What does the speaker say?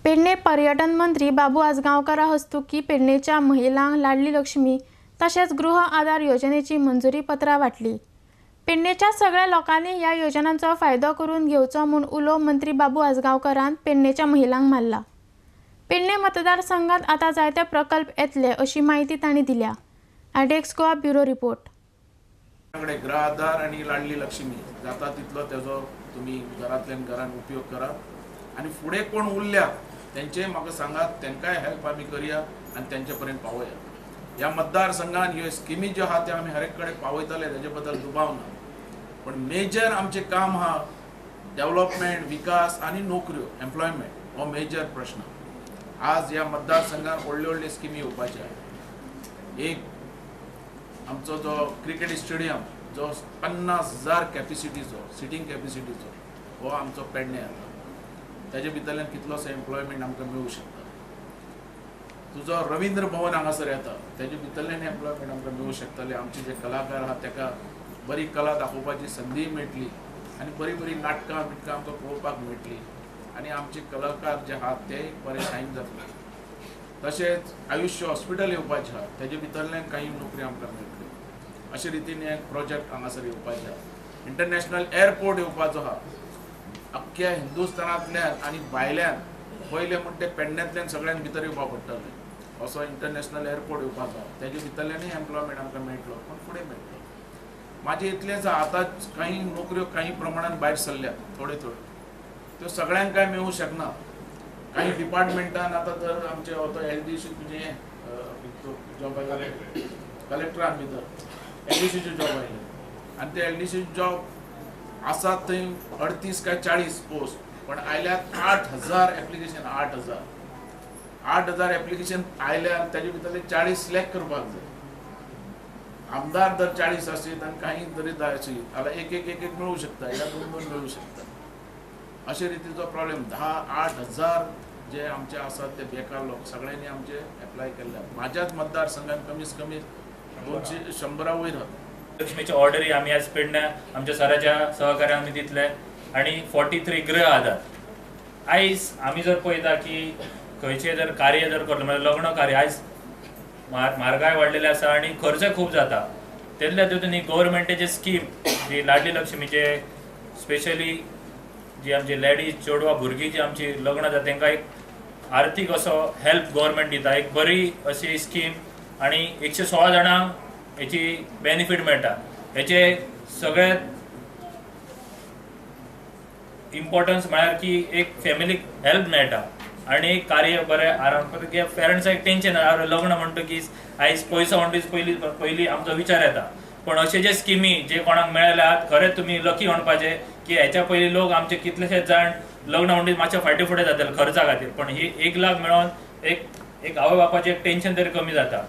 पेडणे पर्यटन मंत्री बाबू आजगावकर हस्तुकी पेडणेच्या महिलांक लाडली लक्ष्मी तसेच गृह आधार योजनेची मंजुरी पत्रां वाटली। पेडणेच्या सगळ्या लोकांनी या योजनांचो फायदो करून घेवचो म्हूण उलो मंत्री बाबू आजगावकरान पेडणेच्या महिलांक मारला। पेडणे मतदारसंघात आता जायते प्रकल्प येतले अशी माहिती तांणी दिल्या। Iodex Goa bureau report. गृह आधार आणि लाडली लक्ष्मी जाता तितलो तेजो तुम्ही घरांतल्यान घरान उपयोग करा आणि फुडें कोण उरल्या त्यांचे म्हाका सांगात, तांकांय हेल्प आमी करया आणि त्यांचे पर्यंत पावया। ह्या मतदारसंघात ह्यो स्किमी ज्यो आहा त्यो आमी हर एक कडेन पावयतले, तेजे बद्दल दुबाव ना, पण मेजर आमचे काम आहा डेव्हलपमेंट, विकास आणि नोकऱ्यो, एम्प्लॉयमेंट हो मेजर प्रश्न। आज ह्या मतदारसंघात व्हडल्यो व्हडल्यो स्किमी येवपाच्यो आहा। एक आमचो जो क्रिकेट स्टेडियम जो 50,000 कॅपॅसिटीचो सिटींग कॅपॅसिटीचो हो आमचो पेडणे येता, तेजे भितरल्यान कितलोसो एम्प्लॉयमेंट आमकां मेळूं शकता। तुजो रवींद्र भवन हांगासर येता, तेजे भितरल्यान एम्प्लॉयमेंट आमकां मेळूं शकतले। आमचे जे कलाकार आहात ताका बरी कला दाखोवपाची संदी मेळटली आणि बरी बरी नाटकां आमकां पळोवपाक मेळटली आणि आमचे कलाकार जे आहात ते बरे शायन जातले। तशेंच आयुष्य हॉस्पिटल येवपाचें आहा, तेजे भितरल्यान काही नोकरी आमकां मेळटली। अशे रितीन एक प्रोजेक्ट हांगासर येवपाचें आहा। इंटरनॅशनल एअरपोर्ट येवपाचो आहा। अख्ख्या हिंदुस्थानांतल्यान आनी भायल्यान पयले म्हणटा ते पेडण्यांतल्यान सगळ्यांक भितर येवपाक पडटलें। असो इंटरनॅशनल एअरपोर्ट येवपाचो आहा, तेजे भितरल्यानूय एम्प्लॉयमेंट आमकां मेळटलो, पण फुडें मेळटलो। म्हाजें इतलेंच आहा, आतां काही नोकऱ्यो काही प्रमाणात भायर सरल्यात, थोड्यो त्यो सगळ्यांक काय मेळूं शकना। काही डिपार्टमेंटान आतां तर आमचे होतो एलडीसी तुजें जॉब आयले कलेक्टरान भितर एलडीसीचे जॉब आयले आनी ते एलडीसी जॉब आसात थंय 38 काय 40 पोस्ट, पण आयल्यात 8,000 एप्लिकेशन। 8,000 एप्लिकेशन आयल्यार तेजे भितरले 40 सिलेक्ट करपाक जाय। आमदार जर 40 आसत आनी काही तरी 10 आसत जाल्यार एक मेळूं शकता, या 2 मेळूं शकता। अशे रितीचो प्रॉब्लेम 10-8,000 जे आमचे आसात ते बेकार लोक सगळ्यांनी आमचे एप्लाय केल्ले। म्हाज्याच मतदारसंघात कमीत कमी 200 वयर आहात। लक्ष्मीच्या ऑर्डरी आम्ही आज पेडण्या आमच्या सराच्या सहकार्यान आमी दितले आणि 43 गृह आधार। आयज आमी जर पळयता की खंयचे जर कार्य जर करतलो म्हणजे लग्न कार्य आयज म्हारगाय वाडलेली आसा आणि खर्च खूप जाता, तेतल्या तितून ही गव्हर्मेंटाची स्कीम जी लाडली लक्ष्मीचे स्पेशली जी आमची लेडीज चेडवां भुरगीं जी आमची लग्न जाता तांकां एक आर्थीक असो हेल्प गव्हर्मेंट दिता, एक बरी अशी स्कीम आणि 116 जाणांक हेची बेनिफीट मेळटा। हेचे सगळ्यात इम्पॉर्टन्स म्हळ्यार की एक फॅमिलीक हेल्प मेळटा आणि कार्य बरें आराम पेरंट्साक एक टेन्शन लग्न म्हणटकीच आयज पयसो म्हणटकीच पयली आमचो विचार येता, पण अशे जे स्किमी जे कोणाक मेळ्ळ्यात खरेंच तुमी लकी म्हणपाचे की हेच्या पयलीं लोक आमचे कितलेशेच जाण लग्न म्हणटकीच मातशे फाटी फुडें जाताले खर्चा खातीर, पण ही 1 लाख मेळोन एक आवय बापाचें टेन्शन तरी कमी जाता।